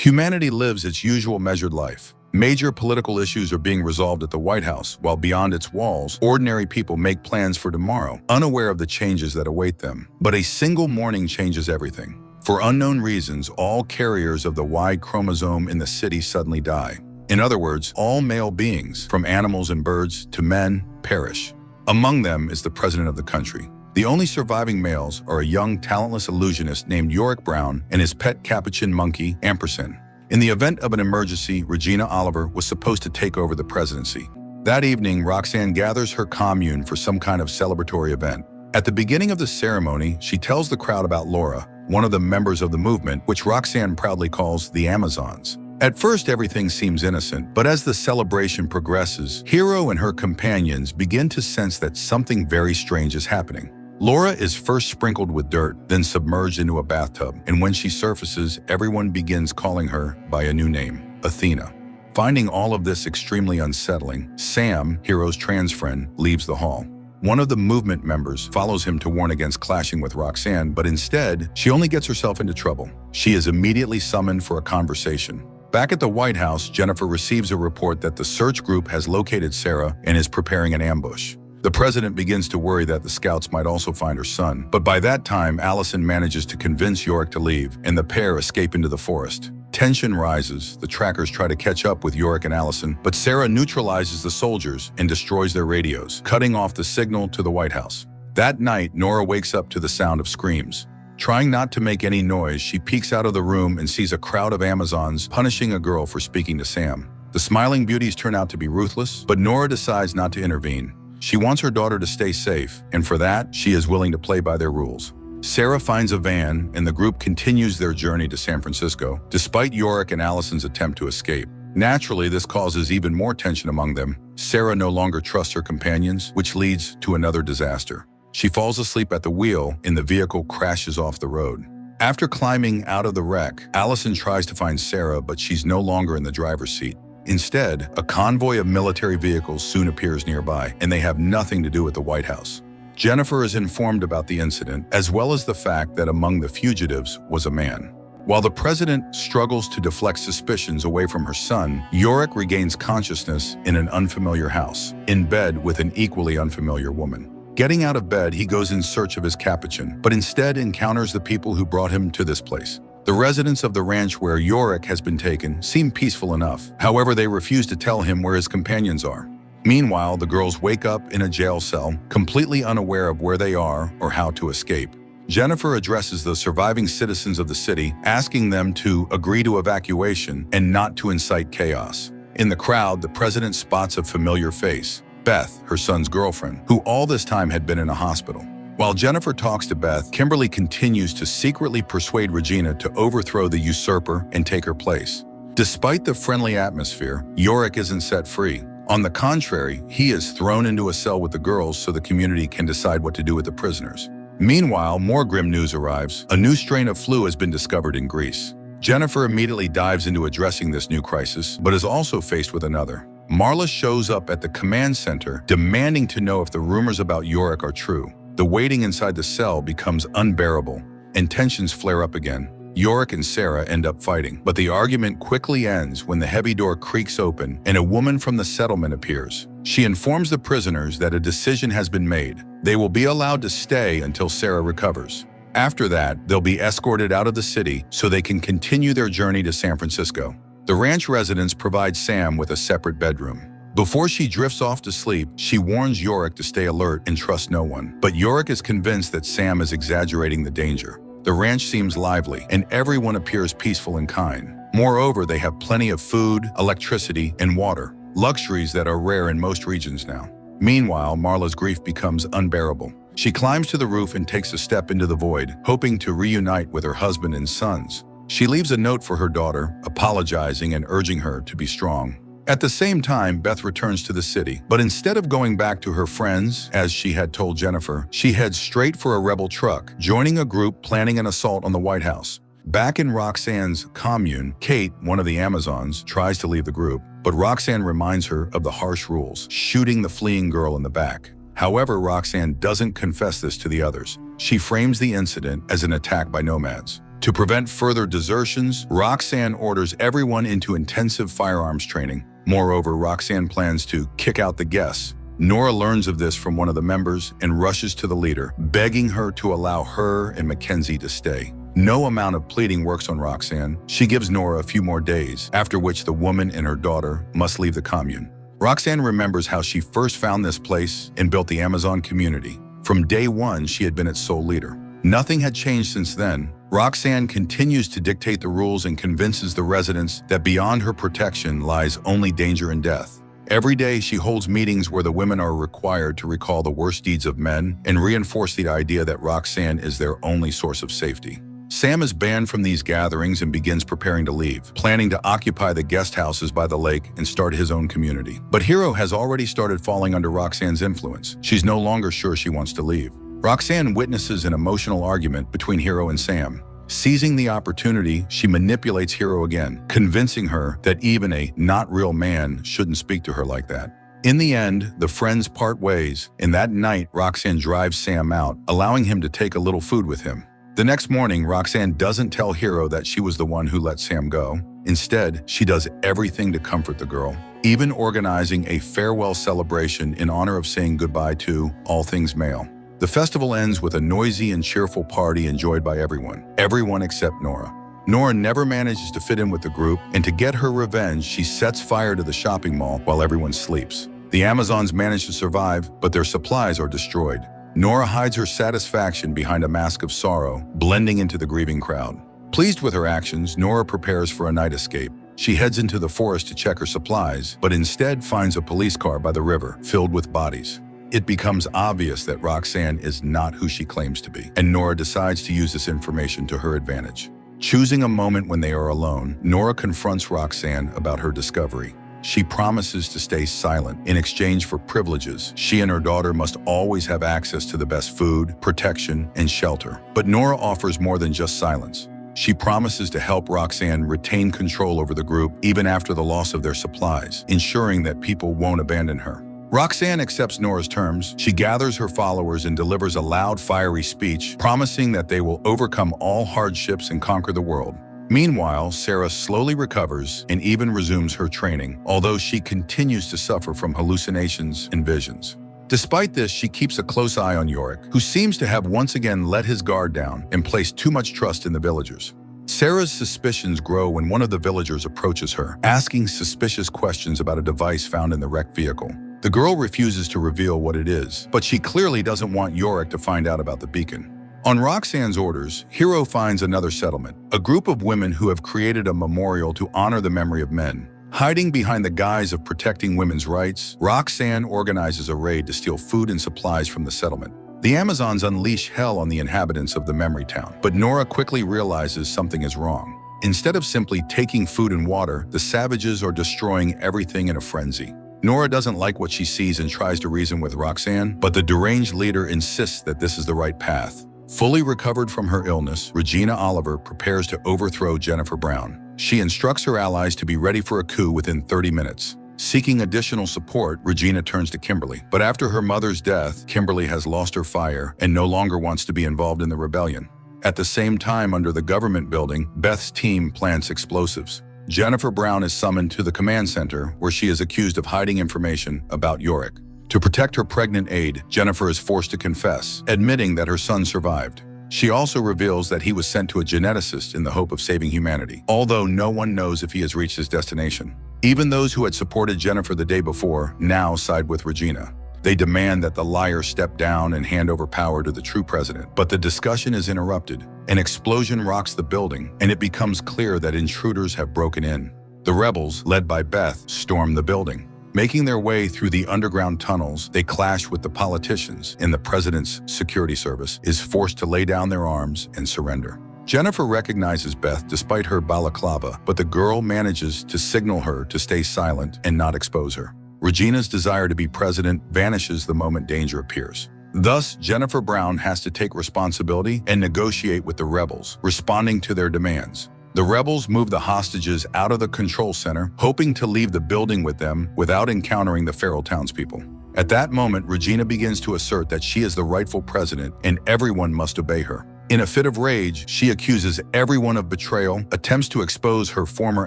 Humanity lives its usual measured life. Major political issues are being resolved at the White House, while beyond its walls, ordinary people make plans for tomorrow, unaware of the changes that await them. But a single morning changes everything. For unknown reasons, all carriers of the Y chromosome in the city suddenly die. In other words, all male beings, from animals and birds to men, perish. Among them is the president of the country. The only surviving males are a young, talentless illusionist named Yorick Brown and his pet capuchin monkey, Ampersand. In the event of an emergency, Regina Oliver was supposed to take over the presidency. That evening, Roxanne gathers her commune for some kind of celebratory event. At the beginning of the ceremony, she tells the crowd about Laura, one of the members of the movement, which Roxanne proudly calls the Amazons. At first, everything seems innocent, but as the celebration progresses, Hero and her companions begin to sense that something very strange is happening. Laura is first sprinkled with dirt, then submerged into a bathtub, and when she surfaces, everyone begins calling her by a new name, Athena. Finding all of this extremely unsettling, Sam, Hero's trans friend, leaves the hall. One of the movement members follows him to warn against clashing with Roxanne, but instead, she only gets herself into trouble. She is immediately summoned for a conversation. Back at the White House, Jennifer receives a report that the search group has located Sarah and is preparing an ambush. The president begins to worry that the scouts might also find her son, but by that time, Allison manages to convince Yorick to leave, and the pair escape into the forest. Tension rises. The trackers try to catch up with Yorick and Allison, but Sarah neutralizes the soldiers and destroys their radios, cutting off the signal to the White House. That night, Nora wakes up to the sound of screams. Trying not to make any noise, she peeks out of the room and sees a crowd of Amazons punishing a girl for speaking to Sam. The smiling beauties turn out to be ruthless, but Nora decides not to intervene. She wants her daughter to stay safe, and for that, she is willing to play by their rules. Sarah finds a van, and the group continues their journey to San Francisco, despite Yorick and Allison's attempt to escape. Naturally, this causes even more tension among them. Sarah no longer trusts her companions, which leads to another disaster. She falls asleep at the wheel, and the vehicle crashes off the road. After climbing out of the wreck, Allison tries to find Sarah, but she's no longer in the driver's seat. Instead, a convoy of military vehicles soon appears nearby, and they have nothing to do with the White House. Jennifer is informed about the incident, as well as the fact that among the fugitives was a man. While the president struggles to deflect suspicions away from her son, Yorick regains consciousness in an unfamiliar house, in bed with an equally unfamiliar woman. Getting out of bed, he goes in search of his capuchin, but instead encounters the people who brought him to this place. The residents of the ranch where Yorick has been taken seem peaceful enough. However, they refuse to tell him where his companions are. Meanwhile, the girls wake up in a jail cell, completely unaware of where they are or how to escape. Jennifer addresses the surviving citizens of the city, asking them to agree to evacuation and not to incite chaos. In the crowd, the president spots a familiar face, Beth, her son's girlfriend, who all this time had been in a hospital. While Jennifer talks to Beth, Kimberly continues to secretly persuade Regina to overthrow the usurper and take her place. Despite the friendly atmosphere, Yorick isn't set free. On the contrary, he is thrown into a cell with the girls so the community can decide what to do with the prisoners. Meanwhile, more grim news arrives. A new strain of flu has been discovered in Greece. Jennifer immediately dives into addressing this new crisis, but is also faced with another. Marla shows up at the command center, demanding to know if the rumors about Yorick are true. The waiting inside the cell becomes unbearable, and tensions flare up again. Yorick and Sarah end up fighting, but the argument quickly ends when the heavy door creaks open and a woman from the settlement appears. She informs the prisoners that a decision has been made. They will be allowed to stay until Sarah recovers. After that, they'll be escorted out of the city so they can continue their journey to San Francisco. The ranch residents provide Sam with a separate bedroom. Before she drifts off to sleep, she warns Yorick to stay alert and trust no one. But Yorick is convinced that Sam is exaggerating the danger. The ranch seems lively, and everyone appears peaceful and kind. Moreover, they have plenty of food, electricity, and water, luxuries that are rare in most regions now. Meanwhile, Marla's grief becomes unbearable. She climbs to the roof and takes a step into the void, hoping to reunite with her husband and sons. She leaves a note for her daughter, apologizing and urging her to be strong. At the same time, Beth returns to the city, but instead of going back to her friends, as she had told Jennifer, she heads straight for a rebel truck, joining a group planning an assault on the White House. Back in Roxanne's commune, Kate, one of the Amazons, tries to leave the group, but Roxanne reminds her of the harsh rules, shooting the fleeing girl in the back. However, Roxanne doesn't confess this to the others. She frames the incident as an attack by nomads. To prevent further desertions, Roxanne orders everyone into intensive firearms training. Moreover, Roxanne plans to kick out the guests. Nora learns of this from one of the members and rushes to the leader, begging her to allow her and Mackenzie to stay. No amount of pleading works on Roxanne. She gives Nora a few more days, after which the woman and her daughter must leave the commune. Roxanne remembers how she first found this place and built the Amazon community. From day one, she had been its sole leader. Nothing had changed since then. Roxanne continues to dictate the rules and convinces the residents that beyond her protection lies only danger and death. Every day, she holds meetings where the women are required to recall the worst deeds of men and reinforce the idea that Roxanne is their only source of safety. Sam is banned from these gatherings and begins preparing to leave, planning to occupy the guest houses by the lake and start his own community. But Hero has already started falling under Roxanne's influence. She's no longer sure she wants to leave. Roxanne witnesses an emotional argument between Hero and Sam. Seizing the opportunity, she manipulates Hero again, convincing her that even a not-real man shouldn't speak to her like that. In the end, the friends part ways, and that night, Roxanne drives Sam out, allowing him to take a little food with him. The next morning, Roxanne doesn't tell Hero that she was the one who let Sam go. Instead, she does everything to comfort the girl, even organizing a farewell celebration in honor of saying goodbye to all things male. The festival ends with a noisy and cheerful party enjoyed by everyone except Nora. Nora never manages to fit in with the group, and to get her revenge, she sets fire to the shopping mall while everyone sleeps. The Amazons manage to survive, but their supplies are destroyed. Nora hides her satisfaction behind a mask of sorrow, blending into the grieving crowd. Pleased with her actions, Nora prepares for a night escape. She heads into the forest to check her supplies, but instead finds a police car by the river, filled with bodies. It becomes obvious that Roxanne is not who she claims to be, and Nora decides to use this information to her advantage. Choosing a moment when they are alone, Nora confronts Roxanne about her discovery. She promises to stay silent. In exchange for privileges, she and her daughter must always have access to the best food, protection, and shelter. But Nora offers more than just silence. She promises to help Roxanne retain control over the group even after the loss of their supplies, ensuring that people won't abandon her. Roxanne accepts Nora's terms. She gathers her followers and delivers a loud, fiery speech, promising that they will overcome all hardships and conquer the world. Meanwhile, Sarah slowly recovers and even resumes her training, although she continues to suffer from hallucinations and visions. Despite this, she keeps a close eye on Yorick, who seems to have once again let his guard down and placed too much trust in the villagers. Sarah's suspicions grow when one of the villagers approaches her, asking suspicious questions about a device found in the wrecked vehicle. The girl refuses to reveal what it is, but she clearly doesn't want Yorick to find out about the beacon. On Roxanne's orders, Hero finds another settlement, a group of women who have created a memorial to honor the memory of men. Hiding behind the guise of protecting women's rights, Roxanne organizes a raid to steal food and supplies from the settlement. The Amazons unleash hell on the inhabitants of the memory town, but Nora quickly realizes something is wrong. Instead of simply taking food and water, the savages are destroying everything in a frenzy. Nora doesn't like what she sees and tries to reason with Roxanne, but the deranged leader insists that this is the right path. Fully recovered from her illness, Regina Oliver prepares to overthrow Jennifer Brown. She instructs her allies to be ready for a coup within 30 minutes. Seeking additional support, Regina turns to Kimberly. But after her mother's death, Kimberly has lost her fire and no longer wants to be involved in the rebellion. At the same time, under the government building, Beth's team plants explosives. Jennifer Brown is summoned to the command center, where she is accused of hiding information about Yorick. To protect her pregnant aide, Jennifer is forced to confess, admitting that her son survived. She also reveals that he was sent to a geneticist in the hope of saving humanity, although no one knows if he has reached his destination. Even those who had supported Jennifer the day before now side with Regina. They demand that the liar step down and hand over power to the true president. But the discussion is interrupted. An explosion rocks the building, and it becomes clear that intruders have broken in. The rebels, led by Beth, storm the building. Making their way through the underground tunnels, they clash with the politicians, and the president's security service is forced to lay down their arms and surrender. Jennifer recognizes Beth despite her balaclava, but the girl manages to signal her to stay silent and not expose her. Regina's desire to be president vanishes the moment danger appears. Thus, Jennifer Brown has to take responsibility and negotiate with the rebels, responding to their demands. The rebels move the hostages out of the control center, hoping to leave the building with them without encountering the feral townspeople. At that moment, Regina begins to assert that she is the rightful president and everyone must obey her. In a fit of rage, she accuses everyone of betrayal, attempts to expose her former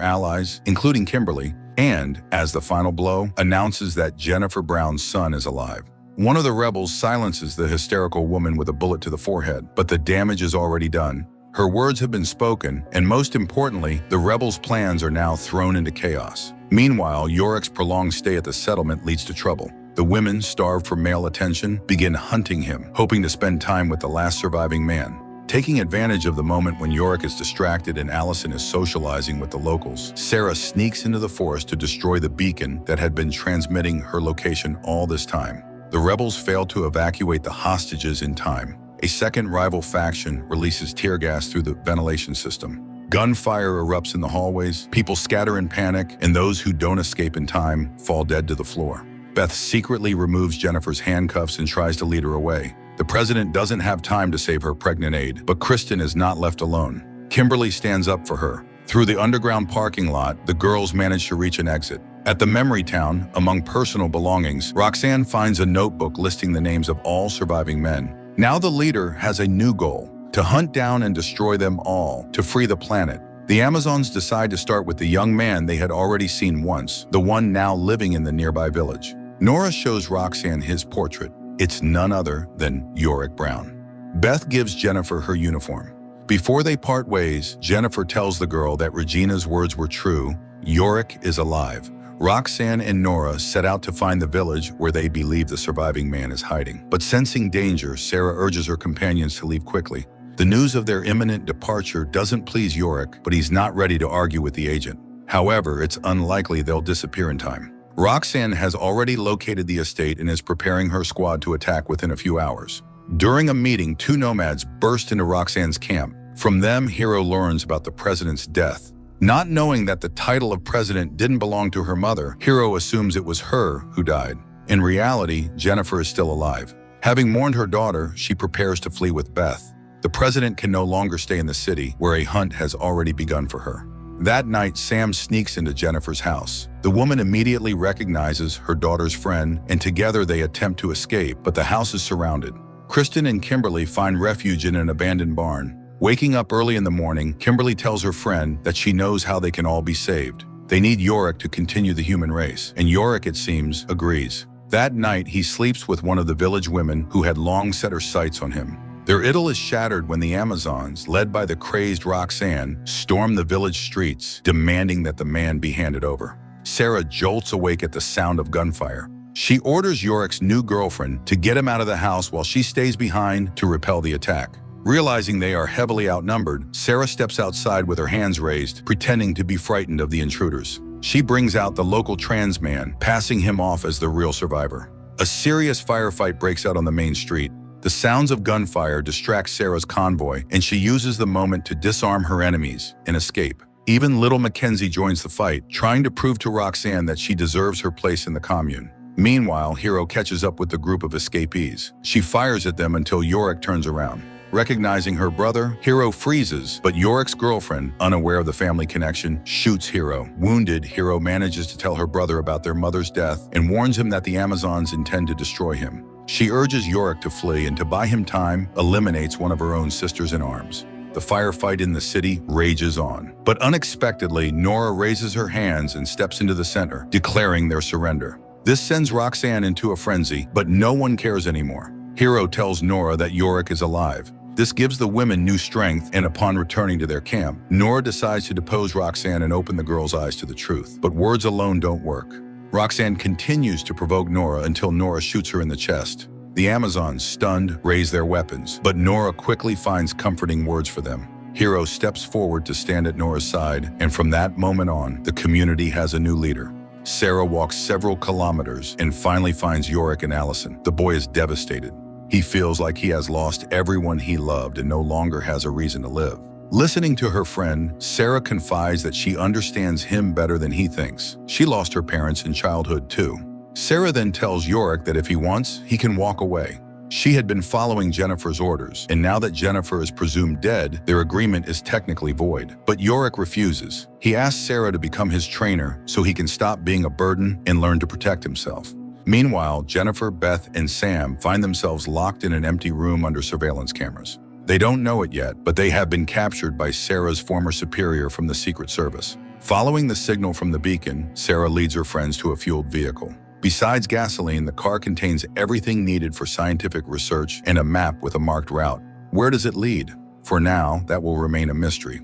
allies, including Kimberly, and, as the final blow, announces that Jennifer Brown's son is alive. One of the rebels silences the hysterical woman with a bullet to the forehead, but the damage is already done. Her words have been spoken, and most importantly, the rebels' plans are now thrown into chaos. Meanwhile, Yorick's prolonged stay at the settlement leads to trouble. The women, starved for male attention, begin hunting him, hoping to spend time with the last surviving man. Taking advantage of the moment when Yorick is distracted and Allison is socializing with the locals, Sarah sneaks into the forest to destroy the beacon that had been transmitting her location all this time. The rebels fail to evacuate the hostages in time. A second rival faction releases tear gas through the ventilation system. Gunfire erupts in the hallways, people scatter in panic, and those who don't escape in time fall dead to the floor. Beth secretly removes Jennifer's handcuffs and tries to lead her away. The president doesn't have time to save her pregnant aide, but Kristen is not left alone. Kimberly stands up for her. Through the underground parking lot, the girls manage to reach an exit. At the memory town, among personal belongings, Roxanne finds a notebook listing the names of all surviving men. Now the leader has a new goal: to hunt down and destroy them all, to free the planet. The Amazons decide to start with the young man they had already seen once, the one now living in the nearby village. Nora shows Roxanne his portrait. It's none other than Yorick Brown. Beth gives Jennifer her uniform. Before they part ways, Jennifer tells the girl that Regina's words were true. Yorick is alive. Roxanne and Nora set out to find the village where they believe the surviving man is hiding. But sensing danger, Sarah urges her companions to leave quickly. The news of their imminent departure doesn't please Yorick, but he's not ready to argue with the agent. However, it's unlikely they'll disappear in time. Roxanne has already located the estate and is preparing her squad to attack within a few hours. During a meeting, two nomads burst into Roxanne's camp. From them, Hero learns about the president's death. Not knowing that the title of president didn't belong to her mother, Hero assumes it was her who died. In reality, Jennifer is still alive. Having mourned her daughter, she prepares to flee with Beth. The president can no longer stay in the city, where a hunt has already begun for her. That night, Sam sneaks into Jennifer's house. The woman immediately recognizes her daughter's friend, and together they attempt to escape, but the house is surrounded. Kristen and Kimberly find refuge in an abandoned barn. Waking up early in the morning, Kimberly tells her friend that she knows how they can all be saved. They need Yorick to continue the human race, and Yorick, it seems, agrees. That night, he sleeps with one of the village women who had long set her sights on him. Their idyll is shattered when the Amazons, led by the crazed Roxanne, storm the village streets, demanding that the man be handed over. Sarah jolts awake at the sound of gunfire. She orders Yorick's new girlfriend to get him out of the house while she stays behind to repel the attack. Realizing they are heavily outnumbered, Sarah steps outside with her hands raised, pretending to be frightened of the intruders. She brings out the local trans man, passing him off as the real survivor. A serious firefight breaks out on the main street. The sounds of gunfire distract Sarah's convoy, and she uses the moment to disarm her enemies and escape. Even little Mackenzie joins the fight, trying to prove to Roxanne that she deserves her place in the commune. Meanwhile, Hero catches up with the group of escapees. She fires at them until Yorick turns around. Recognizing her brother, Hero freezes, but Yorick's girlfriend, unaware of the family connection, shoots Hero. Wounded, Hero manages to tell her brother about their mother's death and warns him that the Amazons intend to destroy him. She urges Yorick to flee and, to buy him time, eliminates one of her own sisters in arms. The firefight in the city rages on. But unexpectedly, Nora raises her hands and steps into the center, declaring their surrender. This sends Roxanne into a frenzy, but no one cares anymore. Hero tells Nora that Yorick is alive. This gives the women new strength, and upon returning to their camp, Nora decides to depose Roxanne and open the girl's eyes to the truth. But words alone don't work. Roxanne continues to provoke Nora until Nora shoots her in the chest. The Amazons, stunned, raise their weapons, but Nora quickly finds comforting words for them. Hero steps forward to stand at Nora's side, and from that moment on, the community has a new leader. Sarah walks several kilometers and finally finds Yorick and Allison. The boy is devastated. He feels like he has lost everyone he loved and no longer has a reason to live. Listening to her friend, Sarah confides that she understands him better than he thinks. She lost her parents in childhood too. Sarah then tells Yorick that if he wants, he can walk away. She had been following Jennifer's orders, and now that Jennifer is presumed dead, their agreement is technically void. But Yorick refuses. He asks Sarah to become his trainer so he can stop being a burden and learn to protect himself. Meanwhile, Jennifer, Beth, and Sam find themselves locked in an empty room under surveillance cameras. They don't know it yet, but they have been captured by Sarah's former superior from the Secret Service. Following the signal from the beacon, Sarah leads her friends to a fueled vehicle. Besides gasoline, the car contains everything needed for scientific research and a map with a marked route. Where does it lead? For now, that will remain a mystery.